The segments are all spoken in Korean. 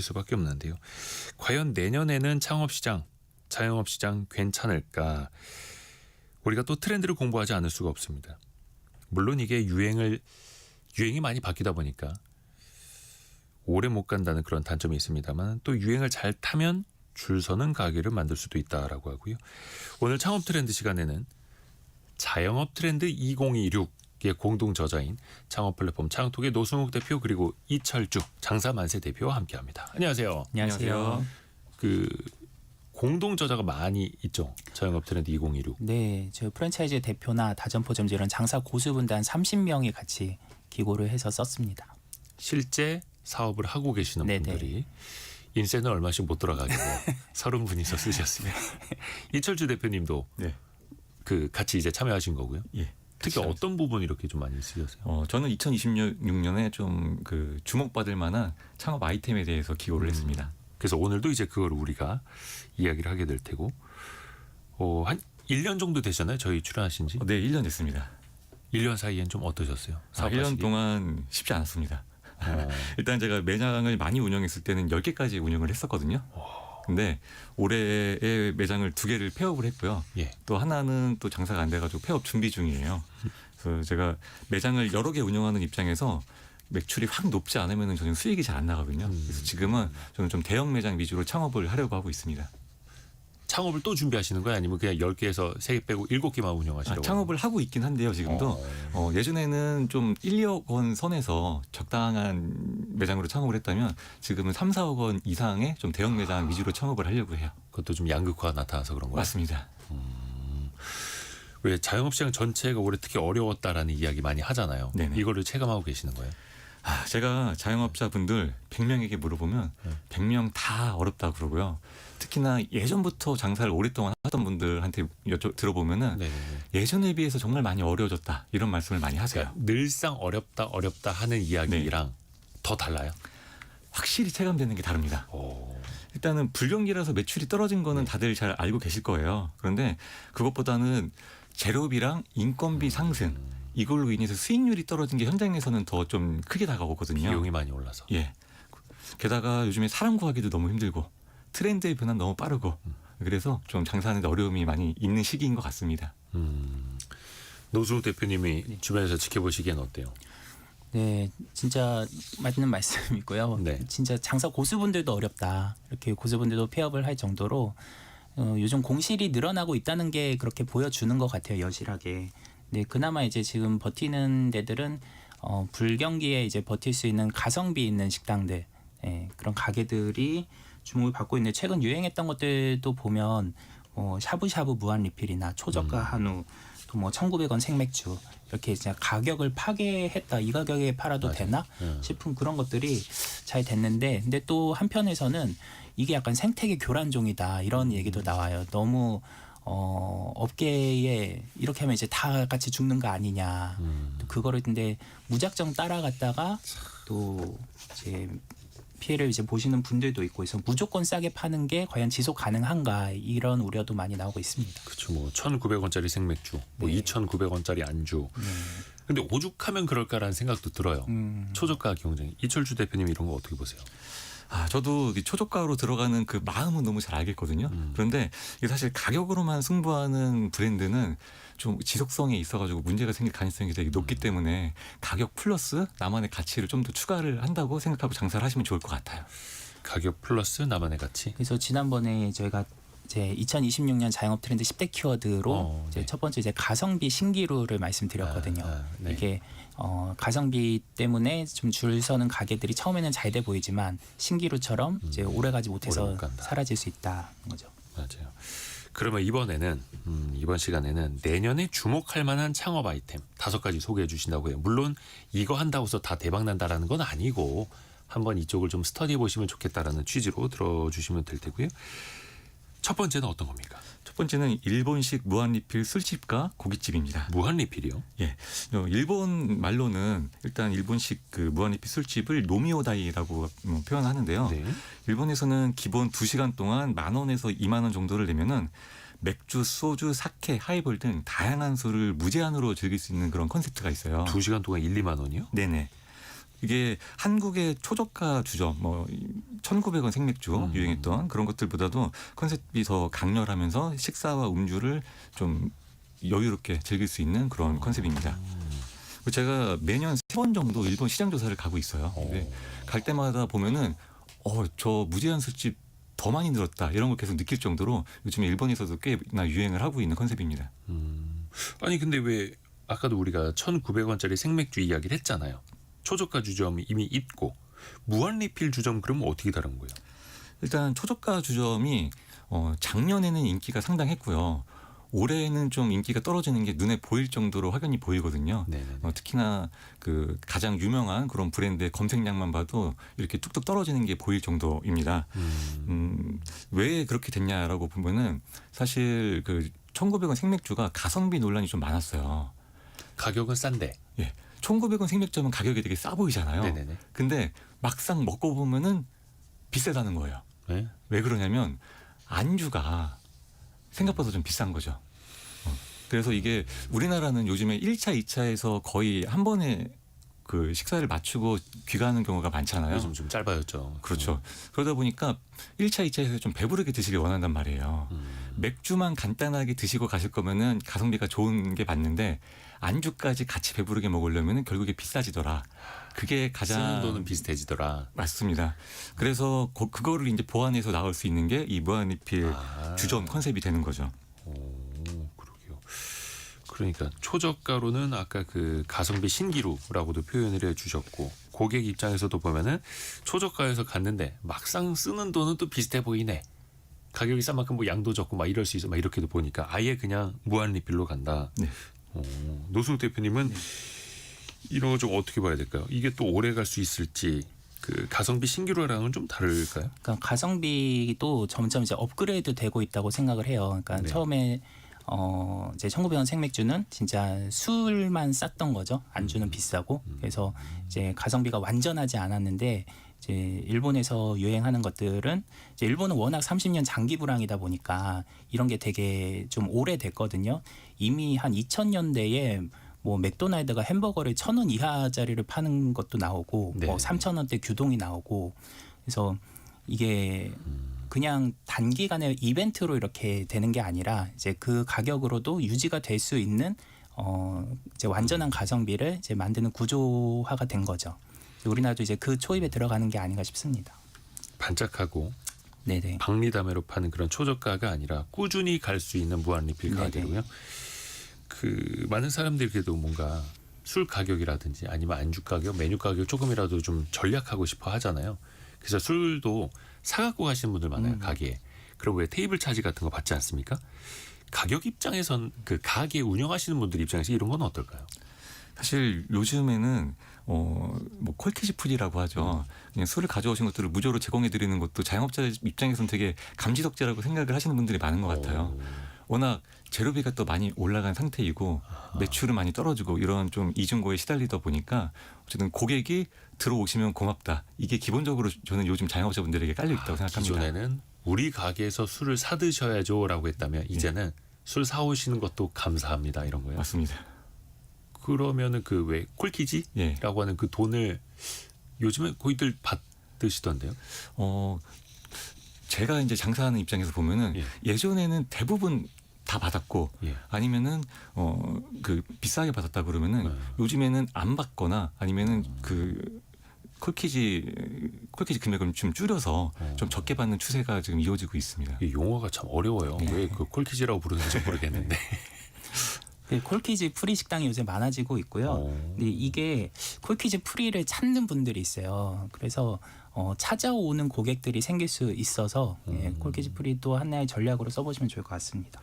수밖에 없는데요. 과연 내년에는 창업시장, 자영업시장 괜찮을까? 우리가 또 트렌드를 공부하지 않을 수가 없습니다. 물론 이게 유행이 많이 바뀌다 보니까 오래 못 간다는 그런 단점이 있습니다만 또 유행을 잘 타면 줄 서는 가게를 만들 수도 있다라고 하고요. 오늘 창업 트렌드 시간에는 자영업 트렌드 2026의 공동 저자인 창업 플랫폼 창톡의 노승욱 대표 그리고 이철주 장사만세 대표와 함께합니다. 안녕하세요. 안녕하세요. 그 공동 저자가 많이 있죠. 자영업 트렌드 2026. 네, 저 프랜차이즈 대표나 다점포점주 이런 장사 고수분들 한 30명이 같이 기고를 해서 썼습니다. 실제 사업을 하고 계시는 네네. 분들이 인쇄는 얼마씩 못 들어가겠고 30분이서 쓰셨어요. 이철주 대표님도 네. 그 같이 이제 참여하신 거고요. 예. 특히 어떤 부분 이렇게 좀 많이 쓰셨어요? 저는 2026년에 좀 그 주목받을 만한 창업 아이템에 대해서 기고를 했습니다. 그래서 오늘도 이제 그걸 우리가 이야기를 하게 될 테고 한 1년 정도 되셨나요? 저희 출연하신 지? 네, 1년 됐습니다. 1년 사이엔 좀 어떠셨어요? 1년 동안 쉽지 않았습니다. 일단 제가 매장을 많이 운영했을 때는 10개까지 운영을 했었거든요. 근데 올해에 매장을 2개를 폐업을 했고요. 예. 또 하나는 또 장사가 안 돼가지고 폐업 준비 중이에요. 그래서 제가 매장을 여러 개 운영하는 입장에서 매출이 확 높지 않으면 저는 수익이 잘 안 나거든요. 그래서 지금은 저는 좀 대형 매장 위주로 창업을 하려고 하고 있습니다. 창업을 또 준비하시는 거예요? 아니면 그냥 10개에서 3개 빼고 7개만 운영하시려고? 창업을 하고 있긴 한데요. 지금도 예전에는 좀 1, 2억 원 선에서 적당한 매장으로 창업을 했다면 지금은 3, 4억 원 이상의 좀 대형 매장 위주로 창업을 하려고 해요. 그것도 좀 양극화가 나타나서 그런 거예요? 맞습니다. 왜 자영업시장 전체가 올해 특히 어려웠다라는 이야기 많이 하잖아요. 네네. 이거를 체감하고 계시는 거예요? 제가 자영업자분들 100명에게 물어보면 100명 다 어렵다고 그러고요. 특히나 예전부터 장사를 오랫동안 하던 분들한테 들어보면은 네. 예전에 비해서 정말 많이 어려워졌다 이런 말씀을 많이 하세요. 그러니까 늘상 어렵다 하는 이야기랑 더 달라요? 확실히 체감되는 게 다릅니다. 일단은 불경기라서 매출이 떨어진 거는 다들 잘 알고 계실 거예요. 그런데 그것보다는 재료비랑 인건비 상승 이걸로 인해서 수익률이 떨어진 게 현장에서는 더 좀 크게 다가오거든요. 비용이 많이 올라서. 예. 게다가 요즘에 사람 구하기도 너무 힘들고 트렌드의 변화는 너무 빠르고 그래서 좀 장사하는 데 어려움이 많이 있는 시기인 것 같습니다. 노승욱 대표님이 주변에서 지켜보시기엔 어때요? 네, 진짜 맞는 말씀이고요. 네. 진짜 장사 고수분들도 어렵다. 이렇게 고수분들도 폐업을 할 정도로 요즘 공실이 늘어나고 있다는 게 그렇게 보여주는 것 같아요. 여실하게. 네, 그나마 이제 지금 버티는 데들은 불경기에 이제 버틸 수 있는 가성비 있는 식당들, 그런 가게들이 주목을 받고 있는데 최근 유행했던 것들도 보면 샤브샤브 무한 리필이나 초저가 한우, 또 뭐 1,900원 생맥주 이렇게 진짜 가격을 파괴했다. 이 가격에 팔아도 맞아요. 되나 싶은 그런 것들이 잘 됐는데, 근데 또 한편에서는 이게 약간 생태계 교란종이다 이런 얘기도 나와요. 너무 업계에 이렇게 하면 이제 다 같이 죽는 거 아니냐. 또 그거를 근데 무작정 따라갔다가 또 이제 피해를 이제 보시는 분들도 있고 그래서 무조건 싸게 파는 게 과연 지속 가능한가 이런 우려도 많이 나오고 있습니다. 그렇죠. 뭐 1,900원짜리 생맥주, 뭐 네. 2,900원짜리 안주. 근데 오죽하면 그럴까라는 생각도 들어요. 초저가 경쟁. 이철주 대표님 이런 거 어떻게 보세요? 저도 초저가로 들어가는 그 마음은 너무 잘 알겠거든요. 그런데 이게 사실 가격으로만 승부하는 브랜드는 좀 지속성에 있어가지고 문제가 생길 가능성이 되게 높기 때문에 가격 플러스 나만의 가치를 좀 더 추가를 한다고 생각하고 장사를 하시면 좋을 것 같아요. 가격 플러스 나만의 가치. 그래서 지난번에 저희가 이제 2026년 자영업 트렌드 10대 키워드로 이제 네. 첫 번째 이제 가성비 신기루를 말씀드렸거든요. 네. 이게 가성비 때문에 좀 줄 서는 가게들이 처음에는 잘 돼 보이지만 신기루처럼 이제 오래가지 오래 못해서 못 간다. 사라질 수 있다는 거죠. 맞아요. 그러면 이번 시간에는 내년에 주목할 만한 창업 아이템 5가지 소개해 주신다고 해요. 물론 이거 한다고 해서 다 대박 난다라는 건 아니고 한번 이쪽을 좀 스터디해 보시면 좋겠다라는 취지로 들어주시면 될 테고요. 첫 번째는 어떤 겁니까? 첫 번째는 일본식 무한리필 술집과 고깃집입니다. 무한리필이요? 예, 일본 말로는 일단 일본식 그 무한리필 술집을 노미오다이라고 표현하는데요. 네. 일본에서는 기본 2시간 동안 10,000원에서 20,000원 정도를 내면은 맥주, 소주, 사케, 하이볼 등 다양한 술을 무제한으로 즐길 수 있는 그런 컨셉트가 있어요. 2시간 동안 1, 2만 원이요? 네네. 이게 한국의 초저가 주점, 뭐 1,900원 생맥주 유행했던 그런 것들보다도 컨셉이 더 강렬하면서 식사와 음주를 좀 여유롭게 즐길 수 있는 그런 컨셉입니다. 제가 매년 3번 정도 일본 시장 조사를 가고 있어요. 근데 갈 때마다 보면은 저 무제한 술집 더 많이 늘었다 이런 걸 계속 느낄 정도로 요즘에 일본에서도 꽤나 유행을 하고 있는 컨셉입니다. 아니 근데 왜 아까도 우리가 1,900원짜리 생맥주 이야기를 했잖아요. 초저가 주점이 이미 있고 무한 리필 주점 그러면 어떻게 다른 거예요? 일단 초저가 주점이 작년에는 인기가 상당했고요. 올해는 좀 인기가 떨어지는 게 눈에 보일 정도로 확연히 보이거든요. 네네. 특히나 그 가장 유명한 그런 브랜드의 검색량만 봐도 이렇게 뚝뚝 떨어지는 게 보일 정도입니다. 왜 그렇게 됐냐라고 보면은 사실 그 1,900원 생맥주가 가성비 논란이 좀 많았어요. 가격은 싼데. 예. 1,900원 생맥주면 가격이 되게 싸 보이잖아요. 네네네. 근데 막상 먹고 보면은 비싸다는 거예요. 네. 왜 그러냐면 안주가 생각보다 좀 비싼 거죠. 그래서 이게 우리나라는 요즘에 1차, 2차에서 거의 한 번에 그 식사를 맞추고 귀가하는 경우가 많잖아요. 요즘 좀 짧아졌죠. 그렇죠. 그러다 보니까 1차, 2차에서 좀 배부르게 드시길 원한단 말이에요. 맥주만 간단하게 드시고 가실 거면은 가성비가 좋은 게 맞는데 안주까지 같이 배부르게 먹으려면은 결국에 비싸지더라. 그게 가장 쓰는 돈은 비슷해지더라. 맞습니다. 그래서 그거를 이제 보완해서 나올 수 있는 게 이 무한리필 주점 컨셉이 되는 거죠. 오, 그러게요. 그러니까 초저가로는 아까 그 가성비 신기루라고도 표현을 해주셨고 고객 입장에서도 보면은 초저가에서 갔는데 막상 쓰는 돈은 또 비슷해 보이네. 가격이 싼 만큼 뭐 양도 적고 막 이럴 수 있어. 막 이렇게도 보니까 아예 그냥 무한 리필로 간다. 네. 노승욱 대표님은 이런 거 좀 어떻게 봐야 될까요? 이게 또 오래 갈 수 있을지 그 가성비 신기루랑은 좀 다를까요? 그러니까 가성비도 점점 이제 업그레이드 되고 있다고 생각을 해요. 그러니까 네. 처음에 이제 1,900원 생맥주는 진짜 술만 쌌던 거죠. 안주는 비싸고. 그래서 이제 가성비가 완전하지 않았는데 이제 일본에서 유행하는 것들은 이제 일본은 워낙 30년 장기 불황이다 보니까 이런 게 되게 좀 오래됐거든요. 이미 한 2000년대에 뭐 맥도날드가 햄버거를 1,000원 이하짜리를 파는 것도 나오고 네. 뭐 3,000원대 규동이 나오고 그래서 이게 그냥 단기간에 이벤트로 이렇게 되는 게 아니라 이제 그 가격으로도 유지가 될 수 있는 이제 완전한 가성비를 이제 만드는 구조화가 된 거죠. 우리나라도 이제 그 초입에 들어가는 게 아닌가 싶습니다. 반짝하고 네네. 박리담회로 파는 그런 초저가가 아니라 꾸준히 갈 수 있는 무한 리필 네네. 가게로요. 그 많은 사람들이 그래도 뭔가 술 가격이라든지 아니면 안주 가격, 메뉴 가격 조금이라도 좀 전략하고 싶어 하잖아요. 그래서 술도 사갖고 가시는 분들 많아요. 가게에. 그리고 왜 테이블 차지 같은 거 받지 않습니까? 가격 입장에선 그 가게 운영하시는 분들 입장에서 이런 건 어떨까요? 사실 요즘에는 뭐 콜키지 풀이라고 하죠. 그냥 술을 가져오신 것들을 무료로 제공해 드리는 것도 자영업자 입장에서는 되게 감지덕지라고 생각을 하시는 분들이 많은 것 같아요. 워낙 재료비가 또 많이 올라간 상태이고 매출은 많이 떨어지고 이런 좀 이중고에 시달리다 보니까 어쨌든 고객이 들어오시면 고맙다. 이게 기본적으로 저는 요즘 자영업자분들에게 깔려 있다고 생각합니다. 기존에는 우리 가게에서 술을 사 드셔야죠라고 했다면 이제는 술 사오시는 것도 감사합니다 이런 거예요. 맞습니다. 그러면은 그 왜 콜키지라고 예. 하는 그 돈을 요즘에 고객들 받으시던데요? 제가 이제 장사하는 입장에서 보면은 예전에는 대부분 다 받았고 아니면은 그 비싸게 받았다 그러면은 요즘에는 안 받거나 아니면은 그 콜키지 금액을 좀 줄여서 좀 적게 받는 추세가 지금 이어지고 있습니다. 이 용어가 참 어려워요. 왜 그 콜키지라고 부르는지 모르겠는데. 네, 콜키지 프리 식당이 요새 많아지고 있고요. 근데 이게 콜키지 프리를 찾는 분들이 있어요. 그래서 찾아오는 고객들이 생길 수 있어서 콜키지 프리도 하나의 전략으로 써보시면 좋을 것 같습니다.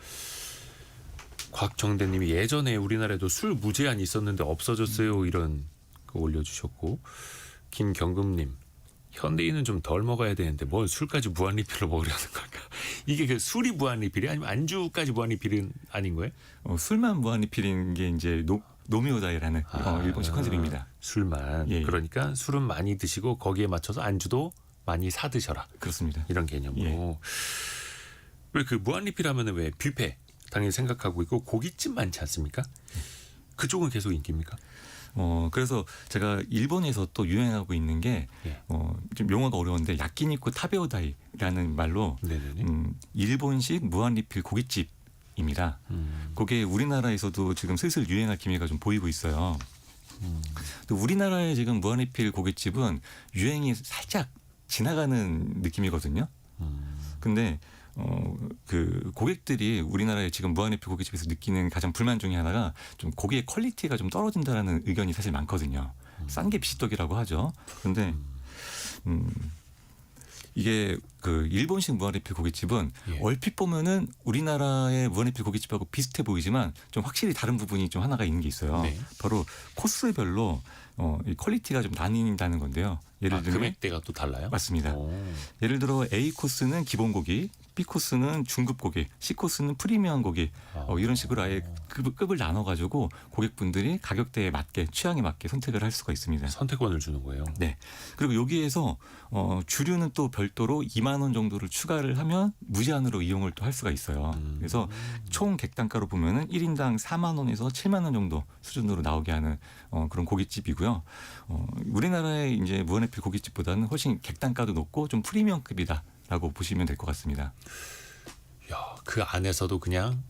곽정대님이 예전에 우리나라에도 술 무제한이 있었는데 없어졌어요 이런 거 올려주셨고 김경금님 현대인은 좀 덜 먹어야 되는데 뭘 술까지 무한 리필로 먹으려는 걸까? 이게 그 술이 무한 리필이 아니면 안주까지 무한 리필은 아닌 거예요? 술만 무한 리필인 게 이제 노미오다이라는 일본식 컨셉입니다. 술만. 예. 그러니까 술은 많이 드시고 거기에 맞춰서 안주도 많이 사 드셔라. 그렇습니다. 이런 개념으로. 왜 그 무한 리필하면은 왜 뷔페 당연히 생각하고 있고 고깃집 많지 않습니까? 그쪽은 계속 인기입니까? 그래서 제가 일본에서 또 유행하고 있는 게 예. 좀 용어가 어려운데 야끼니쿠 타베오다이라는 말로 네네네. 일본식 무한리필 고깃집입니다. 그게 우리나라에서도 지금 슬슬 유행할 기미가 좀 보이고 있어요. 또 우리나라의 지금 무한리필 고깃집은 유행이 살짝 지나가는 느낌이거든요. 근데 그 고객들이 우리나라의 지금 무한리필 고깃집에서 느끼는 가장 불만 중에 하나가 좀 고기의 퀄리티가 좀 떨어진다라는 의견이 사실 많거든요. 싼 게 비지떡이라고 하죠. 그런데 이게 그 일본식 무한리필 고깃집은 예. 얼핏 보면은 우리나라의 무한리필 고깃집하고 비슷해 보이지만 좀 확실히 다른 부분이 좀 하나가 있는 게 있어요. 네. 바로 코스별로 이 퀄리티가 좀 나뉜다는 건데요. 예를 들면 금액대가 또 달라요? 맞습니다. 오. 예를 들어 A 코스는 기본 고기, B 코스는 중급 고기, C 코스는 프리미엄 고기 이런 식으로 아예 급을 나눠가지고 고객분들이 가격대에 맞게 취향에 맞게 선택을 할 수가 있습니다. 선택권을 주는 거예요. 네. 그리고 여기에서 주류는 또 별도로 2만 원 정도를 추가를 하면 무제한으로 이용을 또 할 수가 있어요. 그래서 총 객단가로 보면은 1인당 4만 원에서 7만 원 정도 수준으로 나오게 하는 그런 고깃집이고요. 우리나라의 이제 무한리필 고깃집보다는 훨씬 객단가도 높고 좀 프리미엄급이다라고 보시면 될 것 같습니다. 야, 그 안에서도 그냥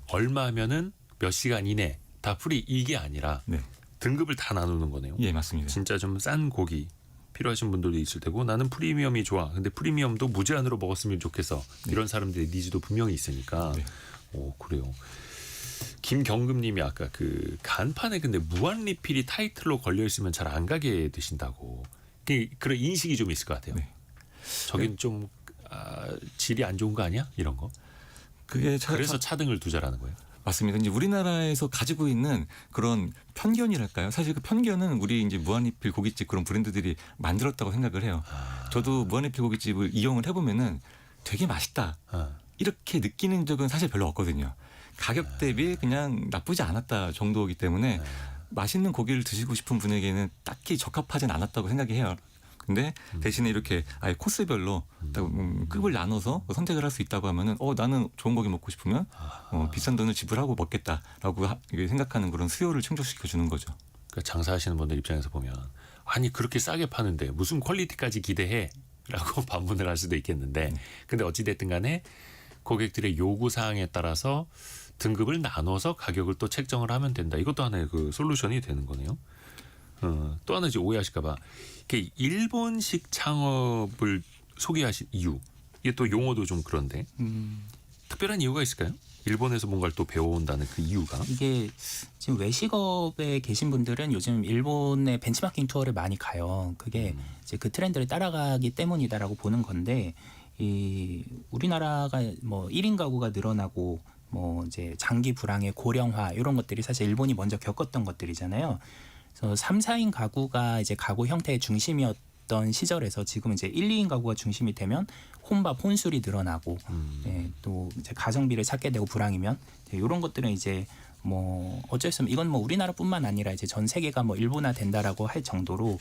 얼마면은 몇 시간 이내 다 프리 이게 아니라 네. 등급을 다 나누는 거네요. 예, 맞습니다. 진짜 좀 싼 고기 필요하신 분들도 있을 테고 나는 프리미엄이 좋아. 근데 프리미엄도 무제한으로 먹었으면 좋겠어. 이런 사람들의 니즈도 분명히 있으니까. 네. 오, 그래요. 김경금님이 아까 그 간판에 근데 무한리필이 타이틀로 걸려 있으면 잘 안 가게 되신다고. 그런 인식이 좀 있을 것 같아요. 네. 저긴 좀 질이 안 좋은 거 아니야? 이런 거. 그게 그래서 차등을 두자라는 거예요. 맞습니다. 이제 우리나라에서 가지고 있는 그런 편견이랄까요? 사실 그 편견은 우리 이제 무한리필 고깃집 그런 브랜드들이 만들었다고 생각을 해요. 저도 무한리필 고깃집을 이용을 해보면은 되게 맛있다. 이렇게 느끼는 적은 사실 별로 없거든요. 가격 대비 그냥 나쁘지 않았다 정도이기 때문에 맛있는 고기를 드시고 싶은 분에게는 딱히 적합하진 않았다고 생각이 해요. 근데 대신에 이렇게 아예 코스별로 급을 나눠서 선택을 할 수 있다고 하면은 나는 좋은 고기 먹고 싶으면 비싼 돈을 지불하고 먹겠다라고 생각하는 그런 수요를 충족시켜 주는 거죠. 그러니까 장사하시는 분들 입장에서 보면 아니 그렇게 싸게 파는데 무슨 퀄리티까지 기대해? 라고 반문을 할 수도 있겠는데 근데 어찌됐든 간에 고객들의 요구 사항에 따라서 등급을 나눠서 가격을 또 책정을 하면 된다. 이것도 하나의 그 솔루션이 되는 거네요. 또 하나 이제 오해하실까 봐. 이게 일본식 창업을 소개하신 이유. 이게 또 용어도 좀 그런데. 특별한 이유가 있을까요? 일본에서 뭔가를 또 배워온다는 그 이유가. 이게 지금 외식업에 계신 분들은 요즘 일본의 벤치마킹 투어를 많이 가요. 그게 이제 그 트렌드를 따라가기 때문이다라고 보는 건데 이 우리나라가 뭐 1인 가구가 늘어나고 뭐 이제 장기 불황의 고령화 이런 것들이 사실 일본이 먼저 겪었던 것들이잖아요. 그래서 3, 4인 가구가 이제 가구 형태의 중심이었던 시절에서 지금 이제 1, 2인 가구가 중심이 되면 혼밥, 혼술이 늘어나고 또 이제 가성비를 찾게 되고 불황이면 이런 것들은 이제 뭐 어쩔 수 없는 이건 뭐 우리나라뿐만 아니라 이제 전 세계가 뭐 일본화 된다라고 할 정도로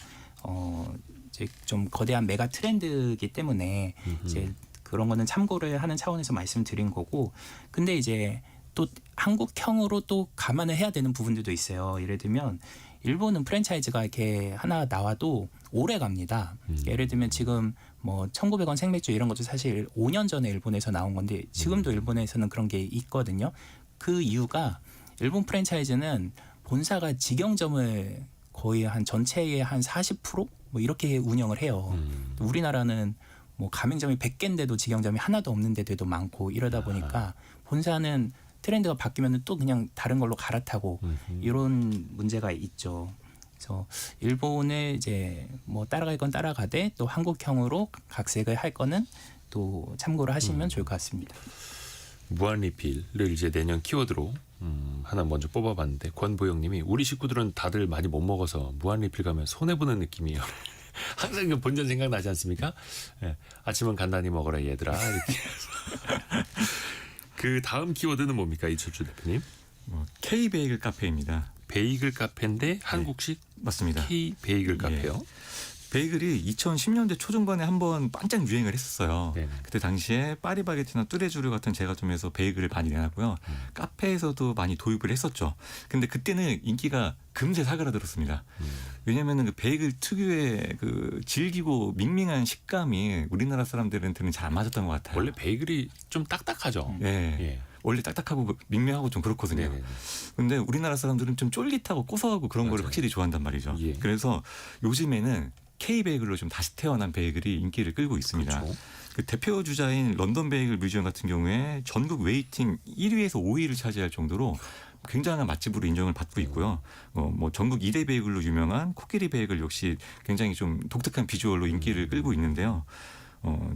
이제 좀 거대한 메가 트렌드이기 때문에 이제 그런 거는 참고를 하는 차원에서 말씀드린 거고 근데 이제 또 한국형으로 또 감안을 해야 되는 부분들도 있어요. 예를 들면 일본은 프랜차이즈가 이렇게 하나 나와도 오래 갑니다. 예를 들면 지금 뭐 1,900원 생맥주 이런 것도 사실 5년 전에 일본에서 나온 건데 지금도 일본에서는 그런 게 있거든요. 그 이유가 일본 프랜차이즈는 본사가 직영점을 거의 한 전체의 한 40%뭐 이렇게 운영을 해요. 우리나라는 뭐 가맹점이 100개인데도 직영점이 하나도 없는 데도 많고 이러다 보니까 본사는 트렌드가 바뀌면 또 그냥 다른 걸로 갈아타고 이런 문제가 있죠. 그래서 일본을 이제 뭐 따라갈 건 따라가되 또 한국형으로 각색을 할 거는 또 참고를 하시면 좋을 것 같습니다. 무한리필을 이제 내년 키워드로 하나 먼저 뽑아봤는데 권보영님이 우리 식구들은 다들 많이 못 먹어서 무한리필 가면 손해보는 느낌이에요. 항상 그 본전 생각나지 않습니까? 네. 아침은 간단히 먹어라 얘들아 이렇게. 그 다음 키워드는 뭡니까 이철주 대표님? K 베이글 카페입니다. 베이글 카페인데 한국식 맞습니다. K 베이글 카페요. 베이글이 2010년대 초중반에 한번 반짝 유행을 했었어요. 네네. 그때 당시에 파리바게트나 뚜레쥬르 같은 제과점에서 베이글을 많이 내놨고요. 카페에서도 많이 도입을 했었죠. 근데 그때는 인기가 금세 사그라들었습니다. 왜냐하면 그 베이글 특유의 그 질기고 밍밍한 식감이 우리나라 사람들한테는 잘 안 맞았던 것 같아요. 원래 베이글이 좀 딱딱하죠. 네. 예. 원래 딱딱하고 밍밍하고 좀 그렇거든요. 네네네. 근데 우리나라 사람들은 좀 쫄깃하고 고소하고 그런 거를 맞아요. 확실히 좋아한단 말이죠. 예. 그래서 요즘에는 K 베이글로 좀 다시 태어난 베이글이 인기를 끌고 있습니다. 그렇죠. 그 대표 주자인 런던 베이글 뮤지엄 같은 경우에 전국 웨이팅 1위에서 5위를 차지할 정도로 굉장한 맛집으로 인정을 받고 있고요. 뭐 전국 2대 베이글로 유명한 코끼리 베이글 역시 굉장히 좀 독특한 비주얼로 인기를 끌고 있는데요.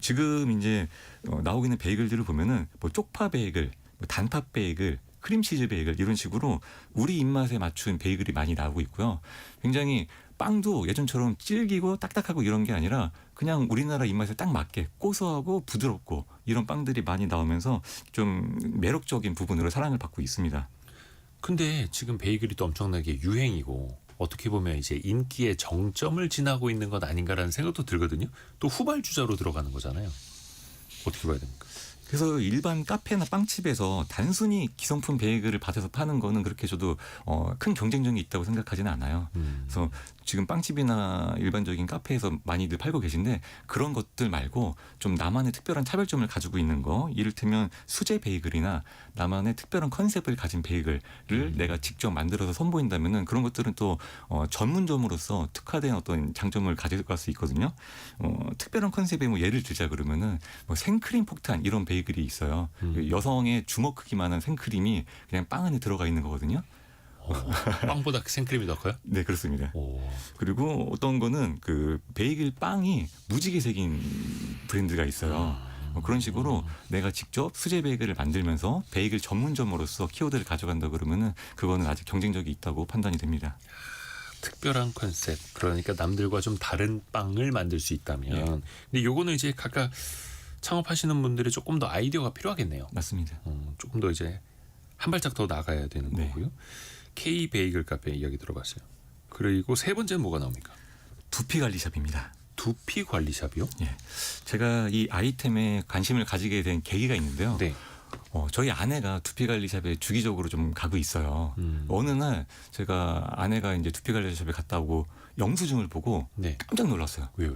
지금 이제 나오고 있는 베이글들을 보면은 뭐 쪽파 베이글, 뭐 단팥 베이글, 크림치즈 베이글 이런 식으로 우리 입맛에 맞춘 베이글이 많이 나오고 있고요. 굉장히 빵도 예전처럼 질기고 딱딱하고 이런 게 아니라 그냥 우리나라 입맛에 딱 맞게 고소하고 부드럽고 이런 빵들이 많이 나오면서 좀 매력적인 부분으로 사랑을 받고 있습니다. 근데 지금 베이글이 또 엄청나게 유행이고 어떻게 보면 이제 인기의 정점을 지나고 있는 것 아닌가라는 생각도 들거든요. 또 후발주자로 들어가는 거잖아요. 어떻게 봐야 됩니까? 그래서 일반 카페나 빵집에서 단순히 기성품 베이글을 받아서 파는 거는 그렇게 저도 큰 경쟁력이 있다고 생각하지는 않아요. 그래서 지금 빵집이나 일반적인 카페에서 많이들 팔고 계신데 그런 것들 말고 좀 나만의 특별한 차별점을 가지고 있는 거, 이를테면 수제 베이글이나 나만의 특별한 컨셉을 가진 베이글을 내가 직접 만들어서 선보인다면은 그런 것들은 또 전문점으로서 특화된 어떤 장점을 가져갈 수 있거든요. 특별한 컨셉의 뭐 예를 들자 그러면은 뭐 생크림 폭탄 이런 베이글이 있어요. 그 여성의 주먹 크기만한 생크림이 그냥 빵 안에 들어가 있는 거거든요. 빵보다 생크림이 더 커요? 네, 그렇습니다. 오. 그리고 어떤 거는 그 베이글 빵이 무지개 색인 브랜드가 있어요. 그런 식으로 내가 직접 수제 베이글을 만들면서 베이글 전문점으로서 키워드를 가져간다 그러면은 그거는 아직 경쟁력이 있다고 판단이 됩니다. 특별한 컨셉. 그러니까 남들과 좀 다른 빵을 만들 수 있다면. 예. 근데 요거는 이제 각각 창업하시는 분들이 조금 더 아이디어가 필요하겠네요. 맞습니다. 조금 더 이제 한 발짝 더 나가야 되는 네. 거고요. K 베이글 카페 이야기 들어봤어요. 그리고 세 번째는 뭐가 나옵니까? 두피 관리샵입니다. 두피 관리샵이요? 예. 제가 이 아이템에 관심을 가지게 된 계기가 있는데요. 네. 저희 아내가 두피 관리샵에 주기적으로 좀 가고 있어요. 어느 날 제가 아내가 이제 두피 관리샵에 갔다 오고 영수증을 보고 네. 깜짝 놀랐어요. 왜요?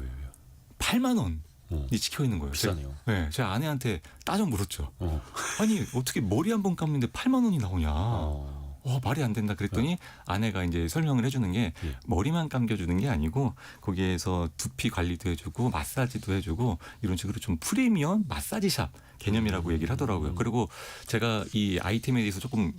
8만 원이 어, 찍혀 있는 거예요. 비싸네요. 네, 제가 아내한테 따져 물었죠. 어. 아니 어떻게 머리 한 번 감는데 8만 원이 나오냐? 어. 말이 안 된다 그랬더니 아내가 이제 설명을 해주는 게 예. 머리만 감겨주는 게 아니고 거기에서 두피 관리도 해주고 마사지도 해주고 이런 식으로 좀 프리미엄 마사지샵 개념이라고 얘기를 하더라고요. 그리고 제가 이 아이템에 대해서 조금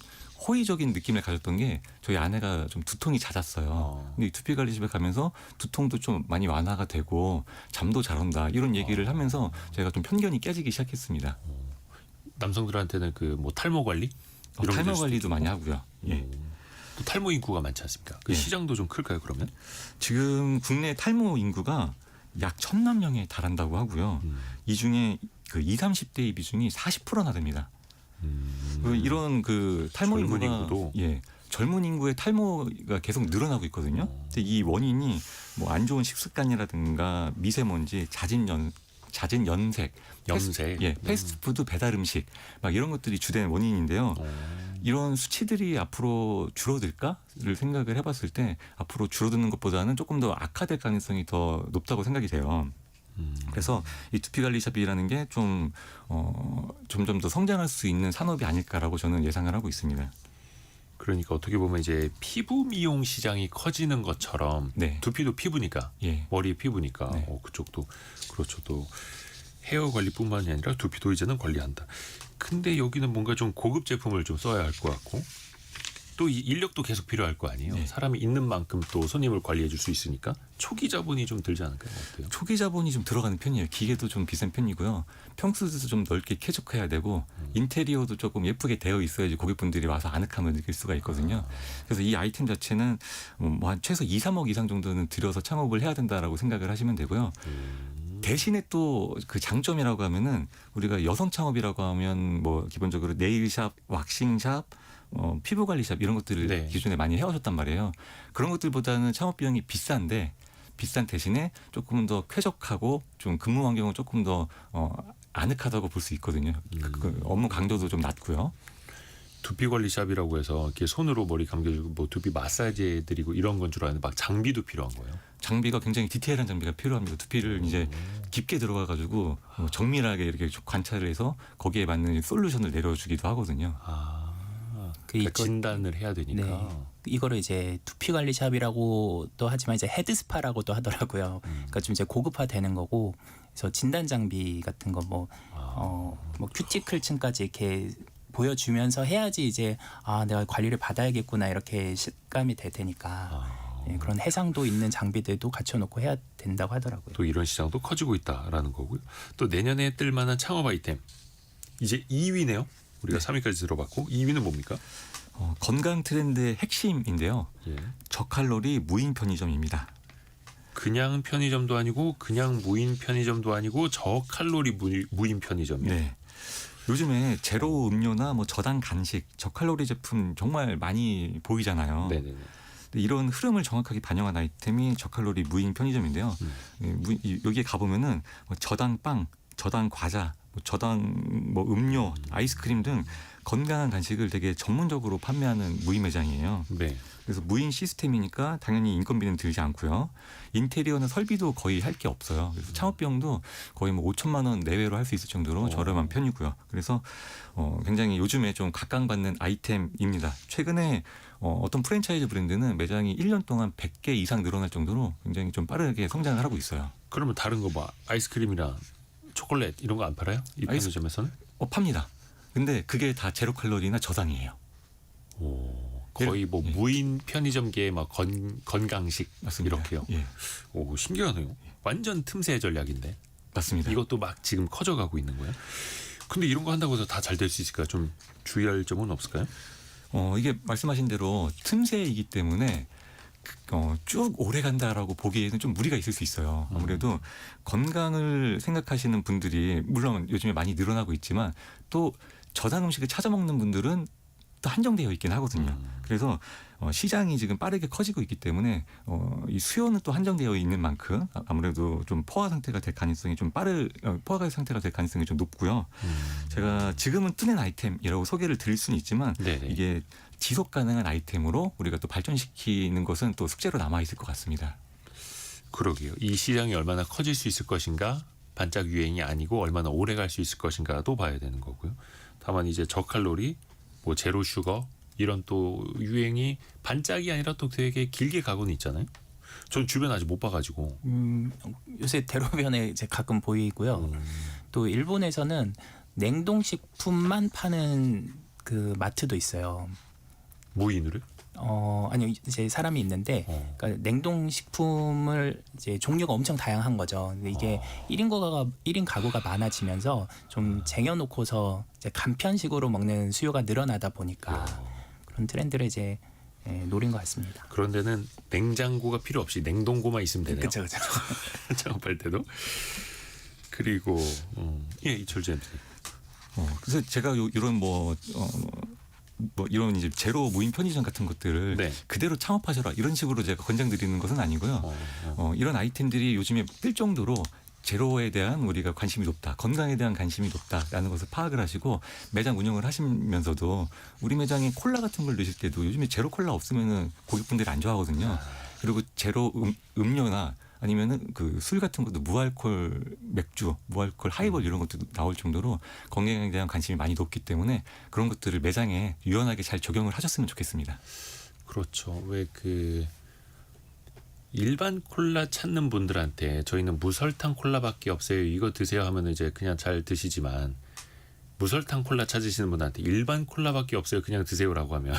호의적인 느낌을 가졌던 게 저희 아내가 좀 두통이 잦았어요. 근데 이 두피 관리집에 가면서 두통도 좀 많이 완화가 되고 잠도 잘 온다 이런 얘기를 하면서 제가 좀 편견이 깨지기 시작했습니다. 남성들한테는 그 뭐 탈모 관리? 이런 게 탈모 될 수도 관리도 있고. 많이 하고요. 예. 또 탈모 인구가 많지 않습니까? 그 예. 시장도 좀 클까요, 그러면? 지금 국내 탈모 인구가 약 1,000만 명에 달한다고 하고요. 이 중에 그 20, 30대의 비중이 40%나 됩니다. 이런 그 탈모 젊은 인구가 인구도? 예. 젊은 인구의 탈모가 계속 늘어나고 있거든요. 근데 이 원인이 뭐 안 좋은 식습관이라든가 미세먼지, 잦은 연색, 염색. 패스트푸드 배달 음식 막 이런 것들이 주된 원인인데요. 이런 수치들이 앞으로 줄어들까를 생각을 해봤을 때 앞으로 줄어드는 것보다는 조금 더 악화될 가능성이 더 높다고 생각이 돼요. 그래서 이 두피관리샵이라는 게 좀 점점 더 성장할 수 있는 산업이 아닐까라고 저는 예상을 하고 있습니다. 그러니까 어떻게 보면 이제 피부 미용 시장이 커지는 것처럼 네. 두피도 피부니까 예. 머리의 피부니까 네. 그쪽도 그렇죠. 또 헤어 관리뿐만이 아니라 두피도 이제는 관리한다. 근데 여기는 뭔가 좀 고급 제품을 좀 써야 할 것 같고 또 이 인력도 계속 필요할 거 아니에요. 네. 사람이 있는 만큼 또 손님을 관리해 줄 수 있으니까 초기 자본이 좀 들지 않을까요? 어때요? 초기 자본이 좀 들어가는 편이에요. 기계도 좀 비싼 편이고요. 평수도 좀 넓게 쾌적해야 되고 인테리어도 조금 예쁘게 되어 있어야지 고객분들이 와서 아늑함을 느낄 수가 있거든요. 그래서 이 아이템 자체는 뭐 한 최소 2, 3억 이상 정도는 들여서 창업을 해야 된다라고 생각을 하시면 되고요. 대신에 또 그 장점이라고 하면은 우리가 여성 창업이라고 하면 뭐 기본적으로 네일샵, 왁싱샵, 피부 관리샵 이런 것들을 네. 기존에 많이 해오셨단 말이에요. 그런 것들보다는 창업 비용이 비싼데 비싼 대신에 조금 더 쾌적하고 좀 근무 환경은 조금 더 아늑하다고 볼 수 있거든요. 그 업무 강도도 좀 낮고요. 두피 관리 샵이라고 해서 이렇게 손으로 머리 감겨주고 뭐 두피 마사지 해드리고 이런 건 줄 알았는데 막 장비도 필요한 거예요. 장비가 굉장히 디테일한 장비가 필요합니다. 두피를 이제 깊게 들어가 가지고 정밀하게 이렇게 관찰을 해서 거기에 맞는 솔루션을 내려주기도 하거든요. 그러니까 진단을 해야 되니까. 네. 이거를 이제 두피 관리 샵이라고도 하지만 이제 헤드 스파라고도 하더라고요. 그러니까 좀 이제 고급화되는 거고, 그래서 진단 장비 같은 거 뭐 큐티클층까지 이렇게 보여주면서 해야지 이제 내가 관리를 받아야겠구나 이렇게 실감이 될 테니까 예, 그런 해상도 있는 장비들도 갖춰놓고 해야 된다고 하더라고요. 또 이런 시장도 커지고 있다라는 거고요. 또 내년에 뜰 만한 창업 아이템 이제 2위네요. 우리가 3위까지 들어봤고 2위는 뭡니까? 건강 트렌드의 핵심인데요. 예. 저칼로리 무인 편의점입니다. 그냥 편의점도 아니고 그냥 무인 편의점도 아니고 저칼로리 무인 편의점이요. 네. 요즘에 제로 음료나 뭐 저당 간식, 저칼로리 제품 정말 많이 보이잖아요. 네네네. 근데 이런 흐름을 정확하게 반영한 아이템이 저칼로리 무인 편의점인데요. 여기에 가보면은 뭐 저당 빵, 저당 과자, 뭐 저당 뭐 음료, 아이스크림 등 건강한 간식을 되게 전문적으로 판매하는 무인 매장이에요. 네. 그래서 무인 시스템이니까 당연히 인건비는 들지 않고요. 인테리어나 설비도 거의 할 게 없어요. 그래서 창업 비용도 거의 뭐 5천만 원 내외로 할 수 있을 정도로 저렴한 편이고요. 그래서 굉장히 요즘에 좀 각광받는 아이템입니다. 최근에 어떤 프랜차이즈 브랜드는 매장이 1년 동안 100개 이상 늘어날 정도로 굉장히 좀 빠르게 성장을 하고 있어요. 그러면 다른 거 뭐 아이스크림이나 초콜릿 이런 거 안 팔아요? 이 편의점에서는? 팝니다. 근데 그게 다 제로 칼로리나 저당이에요. 거의 뭐 예. 무인 편의점계의 막 건강식 맞습니다. 이렇게요. 예. 오, 신기하네요. 완전 틈새 전략인데. 맞습니다. 이것도 막 지금 커져가고 있는 거예요. 근데 이런 거 한다고 해서 다 잘 될 수 있을까? 좀 주의할 점은 없을까요? 이게 말씀하신 대로 틈새이기 때문에 쭉 오래 간다라고 보기에는 좀 무리가 있을 수 있어요. 아무래도 건강을 생각하시는 분들이 물론 요즘에 많이 늘어나고 있지만 또 저당 음식을 찾아 먹는 분들은 또 한정되어 있긴 하거든요. 그래서 시장이 지금 빠르게 커지고 있기 때문에 이 수요는 또 한정되어 있는 만큼 아무래도 좀 포화 상태가 될 가능성이 좀 포화 상태가 될 가능성이 좀 높고요. 제가 지금은 뜨는 아이템이라고 소개를 드릴 수는 있지만 네네. 이게 지속 가능한 아이템으로 우리가 또 발전시키는 것은 또 숙제로 남아 있을 것 같습니다. 그러게요. 이 시장이 얼마나 커질 수 있을 것인가, 반짝 유행이 아니고 얼마나 오래 갈 수 있을 것인가도 봐야 되는 거고요. 다만 이제 저칼로리, 뭐 제로 슈거 이런 또 유행이 반짝이 아니라 또 되게 길게 가고는 있잖아요. 전 주변 아직 못 봐가지고. 요새 대로변에 이제 가끔 보이고요. 또 일본에서는 냉동식품만 파는 그 마트도 있어요. 무인으로? 아니요, 이제 사람이 있는데, 그러니까 냉동식품을 이제 종류가 엄청 다양한 거죠. 근데 이게 1인 가구가 많아지면서 좀 쟁여놓고서 이제 간편식으로 먹는 수요가 늘어나다 보니까 그런 트렌드를 이제 노린 것 같습니다. 그런 데는 냉장고가 필요 없이 냉동고만 있으면 되네요. 그렇죠, 그렇죠. 작업할 때도. 그리고 예, 이철재 MC. 그래서 제가 이런 이런 이제 제로 무인 편의점 같은 것들을 네. 그대로 창업하셔라 이런 식으로 제가 권장드리는 것은 아니고요. 이런 아이템들이 요즘에 뜰 정도로 제로에 대한 우리가 관심이 높다, 건강에 대한 관심이 높다라는 것을 파악을 하시고 매장 운영을 하시면서도 우리 매장에 콜라 같은 걸 넣으실 때도 요즘에 제로 콜라 없으면은 고객분들이 안 좋아하거든요. 그리고 제로 음료나 아니면은 그 술 같은 것도 무알콜 맥주, 무알콜 하이볼 이런 것도 나올 정도로 건강에 대한 관심이 많이 높기 때문에 그런 것들을 매장에 유연하게 잘 적용을 하셨으면 좋겠습니다. 그렇죠. 왜 그 일반 콜라 찾는 분들한테 저희는 무설탕 콜라밖에 없어요. 이거 드세요 하면 이제 그냥 잘 드시지만 무설탕 콜라 찾으시는 분한테 일반 콜라밖에 없어요. 그냥 드세요라고 하면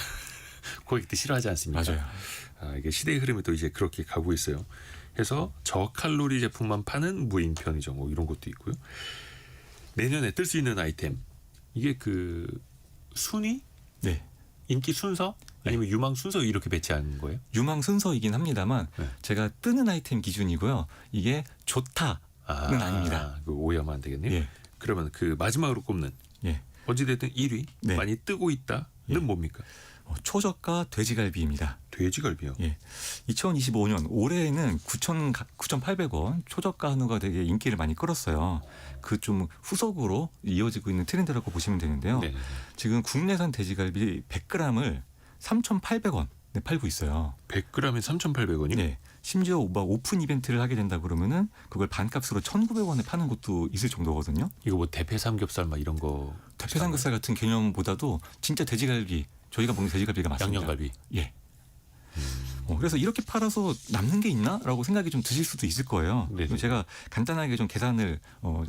고객들 싫어하지 않습니까? 맞아요. 이게 시대의 흐름이 또 이제 그렇게 가고 있어요. 해서 저칼로리 제품만 파는 무인 편의점 뭐 이런 것도 있고요. 내년에 뜰 수 있는 아이템 이게 그 순위? 네. 인기 순서? 아니면 유망 순서 이렇게 배치하는 거예요? 유망 순서이긴 합니다만 네. 제가 뜨는 아이템 기준이고요. 이게 좋다는 아닙니다. 그 오해하면 안 되겠네요. 예. 그러면 그 마지막으로 꼽는 예. 어찌됐든 1위 네. 많이 뜨고 있다는 예. 뭡니까? 초저가 돼지갈비입니다. 돼지갈비요. 예. 2025년 올해에는 9,800원 초저가 한우가 되게 인기를 많이 끌었어요. 그 좀 후속으로 이어지고 있는 트렌드라고 보시면 되는데요. 네. 지금 국내산 돼지갈비 100g을 3,800원 네, 팔고 있어요. 100g에 3,800원이요? 네. 심지어 막 오픈 이벤트를 하게 된다 그러면은 그걸 반값으로 1,900원에 파는 곳도 있을 정도거든요. 이거 뭐 대패 삼겹살 막 이런 거. 대패 삼겹살 같은 개념보다도 진짜 돼지갈비, 저희가 먹는 돼지갈비가 맞습니다. 양념갈비. 예. 그래서 이렇게 팔아서 남는 게 있나라고 생각이 좀 드실 수도 있을 거예요. 네네. 제가 간단하게 좀 계산을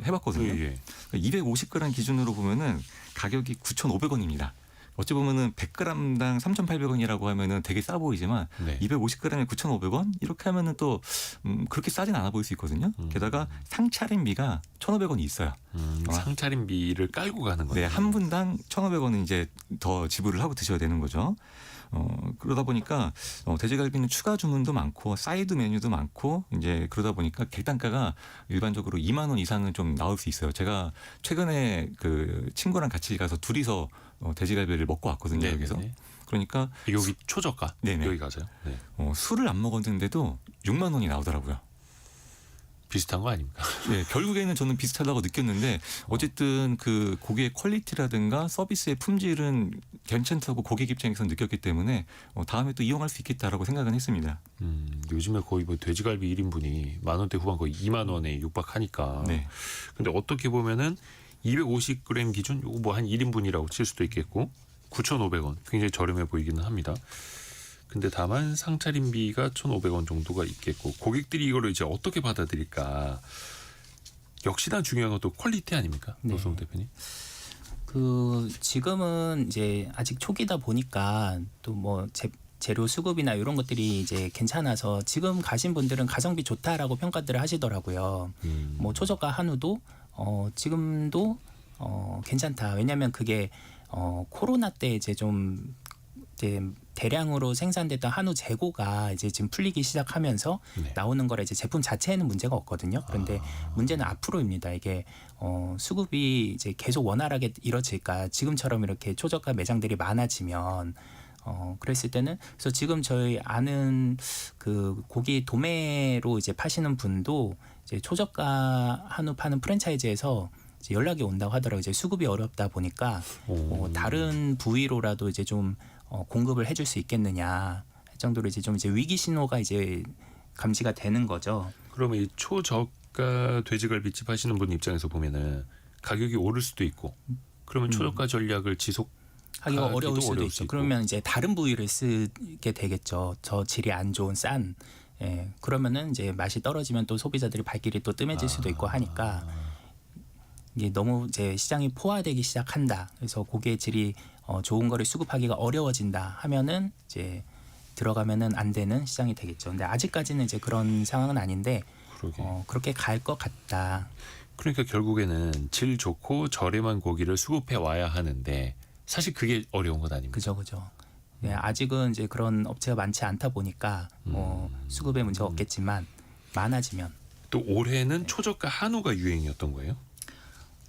해봤거든요. 예. 250g 기준으로 보면은 가격이 9,500원입니다. 어찌 보면은 100g당 3,800원이라고 하면은 되게 싸 보이지만 네. 250g에 9,500원 이렇게 하면은 또 그렇게 싸진 않아 보일 수 있거든요. 게다가 상차림비가 1,500원이 있어요. 상차림비를 깔고 가는 거예요. 네, 한 분당 1,500원은 이제 더 지불을 하고 드셔야 되는 거죠. 그러다 보니까 돼지갈비는 추가 주문도 많고 사이드 메뉴도 많고 이제 그러다 보니까 객단가가 일반적으로 2만 원 이상은 좀 나올 수 있어요. 제가 최근에 그 친구랑 같이 가서 둘이서 돼지갈비를 먹고 왔거든요. 네, 여기서. 네. 그러니까 여기 초저가. 네네. 여기 가세요. 네. 술을 안 먹었는데도 6만 원이 나오더라고요. 비슷한 거 아닙니까? 네, 결국에는 저는 비슷하다고 느꼈는데 어쨌든 그 고기의 퀄리티라든가 서비스의 품질은 괜찮다고 고객 입장에서 느꼈기 때문에 다음에 또 이용할 수 있겠다라고 생각은 했습니다. 요즘에 거의 뭐 돼지갈비 1인분이 만 원대 후반 거의 2만 원에 육박하니까. 네. 근데 어떻게 보면은 250g 기준 요거 뭐 한 1인분이라고 칠 수도 있겠고 9,500원 굉장히 저렴해 보이기는 합니다. 근데 다만 상차림비가 1,500원 정도가 있겠고 고객들이 이거를 이제 어떻게 받아들일까? 역시나 중요한 건 또 퀄리티 아닙니까? 네. 노성 대표님. 지금은 이제 아직 초기다 보니까 또 뭐 재료 수급이나 이런 것들이 이제 괜찮아서 지금 가신 분들은 가성비 좋다라고 평가들을 하시더라고요. 뭐 초저가 한우도 지금도 괜찮다. 왜냐하면 그게 코로나 때 이제 좀 이제 대량으로 생산됐던 한우 재고가 이제 지금 풀리기 시작하면서 네. 나오는 거라 이제 제품 자체에는 문제가 없거든요. 그런데 문제는 앞으로입니다. 이게 수급이 이제 계속 원활하게 이뤄질까? 지금처럼 이렇게 초저가 매장들이 많아지면 그랬을 때는 그래서 지금 저희 아는 그 고기 도매로 이제 파시는 분도 이제 초저가 한우 파는 프랜차이즈에서 이제 연락이 온다고 하더라고요. 이제 수급이 어렵다 보니까 다른 부위로라도 이제 좀 공급을 해줄 수 있겠느냐 할 정도로 이제 좀 이제 위기 신호가 이제 감지가 되는 거죠. 그러면 이 초저가 돼지갈비집 하시는 분 입장에서 보면은 가격이 오를 수도 있고 그러면 초저가 전략을 하기가 어려울 수도 어려울 수 있죠. 있고. 그러면 이제 다른 부위를 쓰게 되겠죠. 저 질이 안 좋은 싼. 예, 그러면은 이제 맛이 떨어지면 또 소비자들이 발길이 또 뜸해질 수도 있고 하니까 이게 너무 이제 시장이 포화되기 시작한다. 그래서 고기의 질이 좋은 거를 수급하기가 어려워진다 하면은 이제 들어가면은 안 되는 시장이 되겠죠. 근데 아직까지는 이제 그런 상황은 아닌데 그러게. 그렇게 갈 것 같다. 그러니까 결국에는 질 좋고 저렴한 고기를 수급해 와야 하는데 사실 그게 어려운 것 아닙니까? 그죠. 네, 아직은 이제 그런 업체가 많지 않다 보니까 뭐 수급에 문제가 없겠지만 많아지면 또 올해는 초저가 한우가 유행이었던 거예요?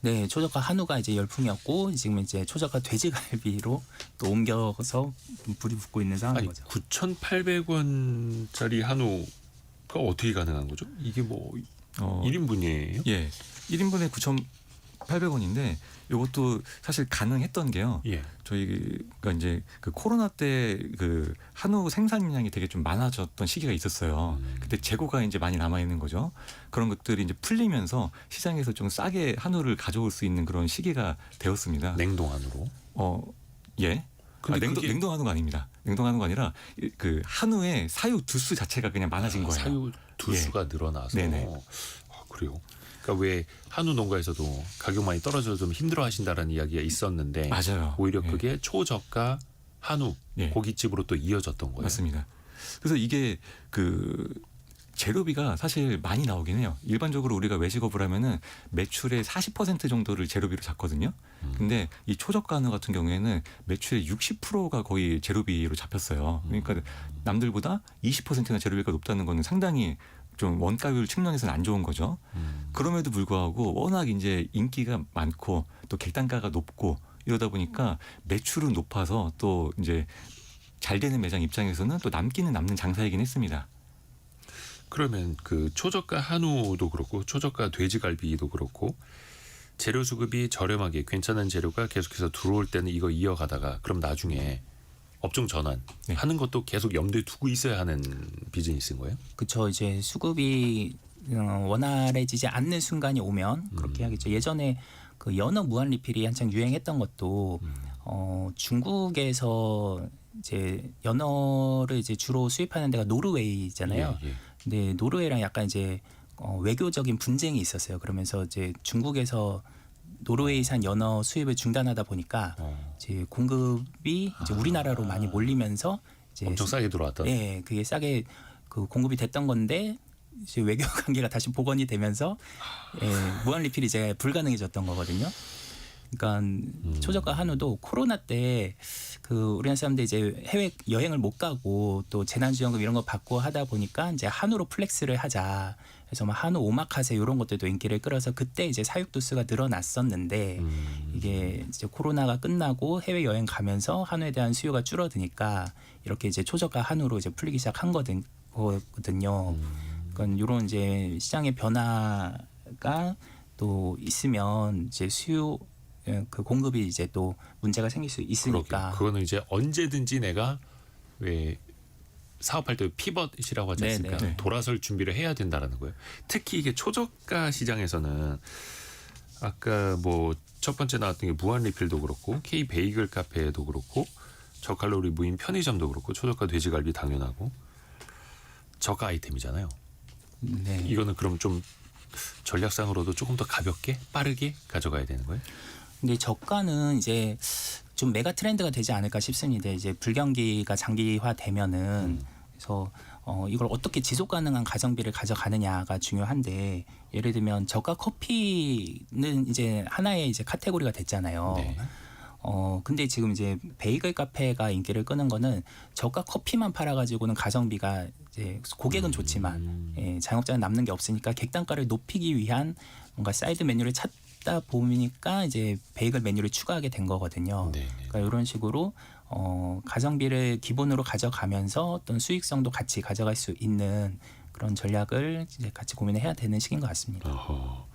네, 초저가 한우가 이제 열풍이었고 지금 이제 초저가 돼지갈비로 또 옮겨서 불이 붙고 있는 상황인 아니 거죠. 9,800원짜리 한우가 어떻게 가능한 거죠? 이게 뭐 1인분이에요? 예. 1인분에 9,800원인데 이것도 사실 가능했던 게요. 예. 저희가 이제 그 코로나 때 그 한우 생산량이 되게 좀 많아졌던 시기가 있었어요. 그때 재고가 이제 많이 남아 있는 거죠. 그런 것들이 이제 풀리면서 시장에서 좀 싸게 한우를 가져올 수 있는 그런 시기가 되었습니다. 냉동 한우로. 예. 근데 냉동 한우가 아닙니다. 냉동 한우가 아니라 그 한우의 사유 두수 자체가 그냥 많아진 거예요. 사유 두수가 늘어나서. 네네. 그래요. 그러니까 왜 한우 농가에서도 가격 많이 떨어져서 좀 힘들어하신다라는 이야기가 있었는데 맞아요. 오히려 예. 그게 초저가 한우 예. 고깃집으로 또 이어졌던 거예요. 맞습니다. 그래서 이게 그 재료비가 사실 많이 나오긴 해요. 일반적으로 우리가 외식업을 하면은 매출의 40% 정도를 재료비로 잡거든요. 근데 이 초저가 한우 같은 경우에는 매출의 60%가 거의 재료비로 잡혔어요. 그러니까 남들보다 20%나 재료비가 높다는 거는 상당히 좀 원가율 측면에서는 안 좋은 거죠. 그럼에도 불구하고 워낙 이제 인기가 많고 또 객단가가 높고 이러다 보니까 매출은 높아서 또 이제 잘 되는 매장 입장에서는 또 남기는 남는 장사이긴 했습니다. 그러면 그 초저가 한우도 그렇고 초저가 돼지갈비도 그렇고 재료 수급이 저렴하게 괜찮은 재료가 계속해서 들어올 때는 이거 이어가다가 그럼 나중에 업종 전환 네. 하는 것도 계속 염두에 두고 있어야 하는 비즈니스인 거예요? 그쵸. 이제 수급이 원활해지지 않는 순간이 오면 그렇게 하겠죠. 예전에 그 연어 무한 리필이 한창 유행했던 것도 중국에서 이제 연어를 이제 주로 수입하는 데가 노르웨이잖아요. 예, 예. 근데 노르웨이랑 약간 이제 외교적인 분쟁이 있었어요. 그러면서 이제 중국에서 노르웨이산 연어 수입을 중단하다 보니까 이제 공급이 이제 우리나라로 많이 몰리면서 이제 엄청 싸게 들어왔던. 예, 그게 싸게 그 공급이 됐던 건데 이제 외교 관계가 다시 복원이 되면서 무한 리필이 이제 불가능해졌던 거거든요. 그러니까 초저가 한우도 코로나 때 그 우리나라 사람들 이제 해외 여행을 못 가고 또 재난지원금 이런 거 받고 하다 보니까 이제 한우로 플렉스를 하자. 그래서 뭐 한우 오마카세 이런 것들도 인기를 끌어서 그때 이제 사육 도수가 늘어났었는데 이게 이제 코로나가 끝나고 해외 여행 가면서 한우에 대한 수요가 줄어드니까 이렇게 이제 초저가 한우로 이제 풀리기 시작한 거거든요. 그러니까 이런 이제 시장의 변화가 또 있으면 이제 수요 그 공급이 이제 또 문제가 생길 수 있으니까. 그거는 이제 언제든지 내가 왜 사업할 때 피벗이라고 하지 않습니까? 네네. 돌아설 준비를 해야 된다라는 거예요. 특히 이게 초저가 시장에서는 아까 뭐 첫 번째 나왔던 게 무한 리필도 그렇고 K 베이글 카페도 그렇고 저칼로리 무인 편의점도 그렇고 초저가 돼지갈비 당연하고 저가 아이템이잖아요. 네. 이거는 그럼 좀 전략상으로도 조금 더 가볍게 빠르게 가져가야 되는 거예요? 근데 저가는 이제 좀 메가 트렌드가 되지 않을까 싶습니다. 이제 불경기가 장기화되면은 그래서 이걸 어떻게 지속 가능한 가성비를 가져가느냐가 중요한데 예를 들면 저가 커피는 이제 하나의 이제 카테고리가 됐잖아요. 네. 근데 지금 이제 베이글 카페가 인기를 끄는 거는 저가 커피만 팔아가지고는 가성비가 이제 고객은 좋지만 자영업자는 남는 게 없으니까 객단가를 높이기 위한 뭔가 사이드 메뉴를 찾다 보니까 이제 베이글 메뉴를 추가하게 된 거거든요. 네. 그러니까 이런 식으로 가성비를 기본으로 가져가면서 어떤 수익성도 같이 가져갈 수 있는 그런 전략을 이제 같이 고민을 해야 되는 시기인 것 같습니다. 어허.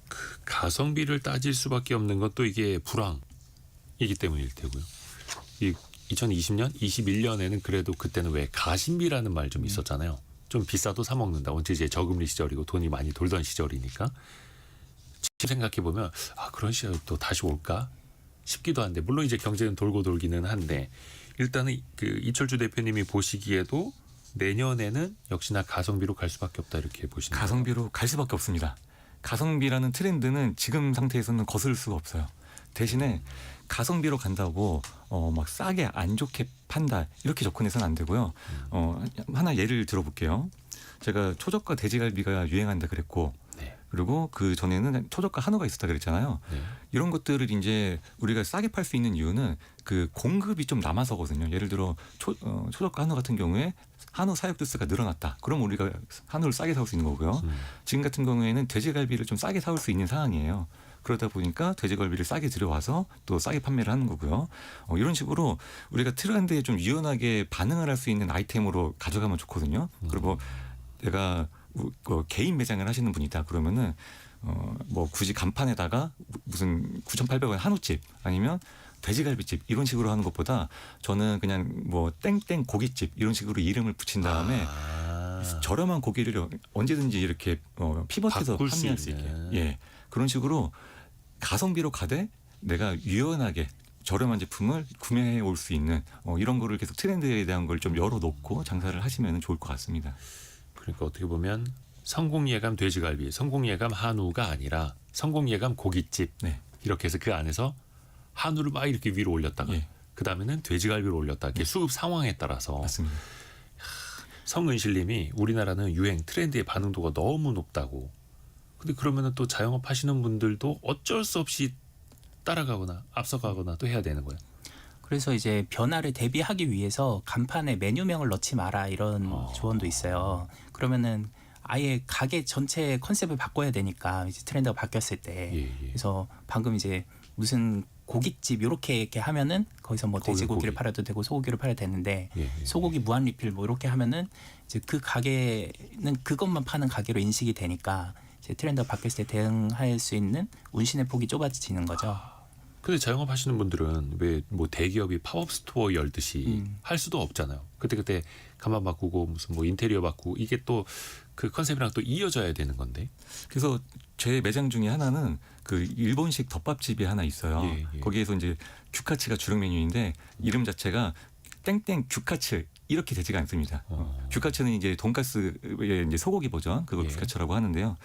그 가성비를 따질 수밖에 없는 것도 이게 불황이기 때문일 테고요. 이 2020년, 21년에는 그래도 그때는 왜 가심비라는 말 좀 있었잖아요. 좀 비싸도 사 먹는다. 언제 이제 저금리 시절이고 돈이 많이 돌던 시절이니까. 지금 생각해 보면 그런 시절이 또 다시 올까 싶기도 한데 물론 이제 경제는 돌고 돌기는 한데 일단은 그 이철주 대표님이 보시기에도 내년에는 역시나 가성비로 갈 수밖에 없다 이렇게 보시는 거예요. 가성비로 갈 수밖에 없습니다. 가성비라는 트렌드는 지금 상태에서는 거스를 수가 없어요. 대신에 가성비로 간다고 막 싸게 안 좋게 판다 이렇게 접근해서는 안 되고요. 하나 예를 들어볼게요. 제가 초저가 돼지갈비가 유행한다 그랬고 네. 그리고 그 전에는 초저가 한우가 있었다 그랬잖아요. 네. 이런 것들을 이제 우리가 싸게 팔 수 있는 이유는 그 공급이 좀 남아서거든요. 예를 들어 초저가 한우 같은 경우에 한우 사육 도수가 늘어났다. 그럼 우리가 한우를 싸게 사올 수 있는 거고요. 지금 같은 경우에는 돼지갈비를 좀 싸게 사올 수 있는 상황이에요. 그러다 보니까 돼지갈비를 싸게 들여와서 또 싸게 판매를 하는 거고요. 이런 식으로 우리가 트렌드에 좀 유연하게 반응을 할 수 있는 아이템으로 가져가면 좋거든요. 그리고 내가 개인 매장을 하시는 분이다 그러면은 뭐 굳이 간판에다가 무슨 9,800원 한우집 아니면 돼지갈비집 이런 식으로 하는 것보다 저는 그냥 뭐 땡땡 고깃집 이런 식으로 이름을 붙인 다음에 저렴한 고기를 언제든지 이렇게 피벗해서 바꿀 수 판매할 수 있게 있는. 예 그런 식으로 가성비로 가되 내가 유연하게 저렴한 제품을 구매해 올 수 있는 이런 거를 계속 트렌드에 대한 걸 좀 열어놓고 장사를 하시면 좋을 것 같습니다. 그러니까 어떻게 보면 성공예감 돼지갈비, 성공예감 한우가 아니라 성공예감 고깃집 네. 이렇게 해서 그 안에서 한우를 막 이렇게 위로 올렸다가 예. 그 다음에는 돼지갈비를 올렸다. 이게 수급 상황에 따라서 맞습니다. 성은실님이 우리나라는 유행 트렌드의 반응도가 너무 높다고. 근데 그러면은 또 자영업 하시는 분들도 어쩔 수 없이 따라가거나 앞서가거나 또 해야 되는 거예요. 그래서 이제 변화를 대비하기 위해서 간판에 메뉴명을 넣지 마라 이런 조언도 있어요. 그러면은 아예 가게 전체 컨셉을 바꿔야 되니까 이제 트렌드가 바뀌었을 때. 예. 그래서 방금 이제 무슨 고깃집 이렇게 하면은 거기서 뭐 거기 돼지고기를 고기. 팔아도 되고 소고기를 팔아도 되는데 예, 예. 소고기 무한 리필 뭐 이렇게 하면은 이제 그 가게는 그것만 파는 가게로 인식이 되니까 이제 트렌드가 바뀌었을 때 대응할 수 있는 운신의 폭이 좁아지는 거죠. 근데 자영업 하시는 분들은 왜 뭐 대기업이 팝업 스토어 열듯이 할 수도 없잖아요. 그때 간판 바꾸고 무슨 뭐 인테리어 바꾸고 이게 또 그 컨셉이랑 또 이어져야 되는 건데. 그래서 제 매장 중에 하나는 그 일본식 덮밥집이 하나 있어요. 예, 예. 거기에서 이제 규카츠가 주력 메뉴인데 이름 자체가 땡땡 규카츠 이렇게 되지가 않습니다. 규카츠는 이제 돈가스의 이제 소고기 버전 그걸 예. 규카츠라고 하는데요.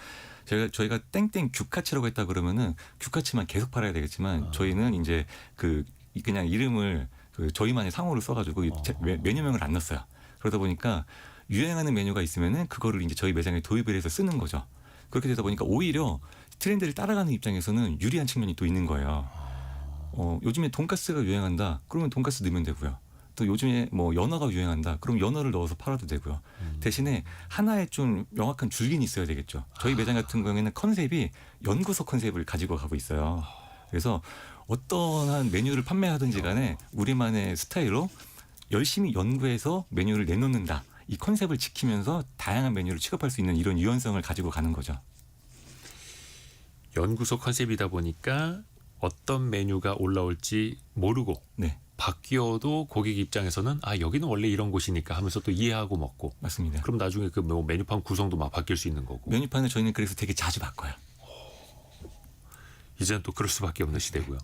저희가 땡땡 규카츠라고 했다 그러면은 규카츠만 계속 팔아야 되겠지만 저희는 이제 그냥 이름을 그 저희만의 상호를 써가지고 메뉴명을 안 넣었어요. 그러다 보니까 유행하는 메뉴가 있으면은 그거를 이제 저희 매장에 도입을 해서 쓰는 거죠. 그렇게 되다 보니까 오히려 트렌드를 따라가는 입장에서는 유리한 측면이 또 있는 거예요. 요즘에 돈가스가 유행한다. 그러면 돈가스 넣으면 되고요. 또 요즘에 뭐 연어가 유행한다. 그럼 연어를 넣어서 팔아도 되고요. 대신에 하나의 좀 명확한 줄기는 있어야 되겠죠. 저희 매장 같은 경우에는 컨셉이 연구소 컨셉을 가지고 가고 있어요. 그래서 어떠한 메뉴를 판매하든지 간에 우리만의 스타일로 열심히 연구해서 메뉴를 내놓는다. 이 컨셉을 지키면서 다양한 메뉴를 취급할 수 있는 이런 유연성을 가지고 가는 거죠. 연구소 컨셉이다 보니까 어떤 메뉴가 올라올지 모르고 네, 바뀌어도 고객 입장에서는 아 여기는 원래 이런 곳이니까 하면서 또 이해하고 먹고 맞습니다. 그럼 나중에 그 뭐 메뉴판 구성도 막 바뀔 수 있는 거고 메뉴판을 저희는 그래서 되게 자주 바꿔요. 이제는 또 그럴 수밖에 없는 시대고요.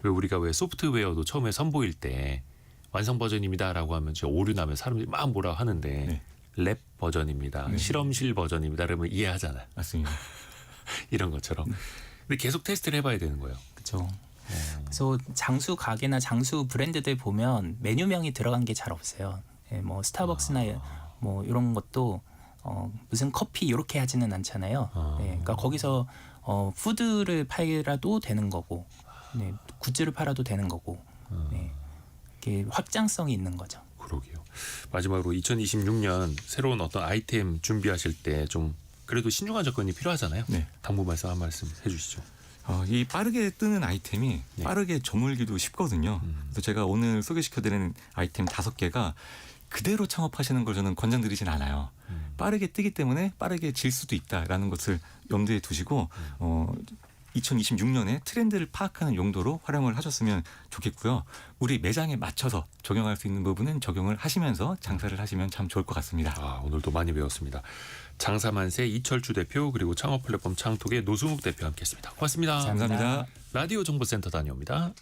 왜 우리가 왜 소프트웨어도 처음에 선보일 때 완성 버전입니다라고 하면 진짜 오류 나면 사람들이 막 뭐라 하는데 네. 랩 버전입니다. 네. 실험실 버전입니다. 그러면 이해하잖아요. 맞습니다. 이런 것처럼. 근데 계속 테스트를 해봐야 되는 거예요. 그렇죠. 그래서 장수 가게나 장수 브랜드들 보면 메뉴명이 들어간 게 잘 없어요. 예, 뭐 스타벅스나 뭐 이런 것도 무슨 커피 이렇게 하지는 않잖아요. 네, 그러니까 거기서 푸드를 팔아도 되는 거고, 네, 굿즈를 팔아도 되는 거고, 네, 이렇게 확장성이 있는 거죠. 그러게요. 마지막으로 2026년 새로운 어떤 아이템 준비하실 때 좀 그래도 신중한 접근이 필요하잖아요. 네. 당부 말씀 한 말씀 해주시죠. 이 빠르게 뜨는 아이템이 네. 빠르게 저물기도 쉽거든요. 그래서 제가 오늘 소개시켜드리는 아이템 5개가 그대로 창업하시는 걸 저는 권장드리진 않아요. 빠르게 뜨기 때문에 빠르게 질 수도 있다라는 것을 염두에 두시고 2026년에 트렌드를 파악하는 용도로 활용을 하셨으면 좋겠고요. 우리 매장에 맞춰서 적용할 수 있는 부분은 적용을 하시면서 장사를 하시면 참 좋을 것 같습니다. 아, 오늘도 많이 배웠습니다. 장사만세 이철주 대표 그리고 창업 플랫폼 창톡의 노수묵 대표 함께했습니다. 고맙습니다. 감사합니다. 감사합니다. 라디오 정보센터 다녀옵니다.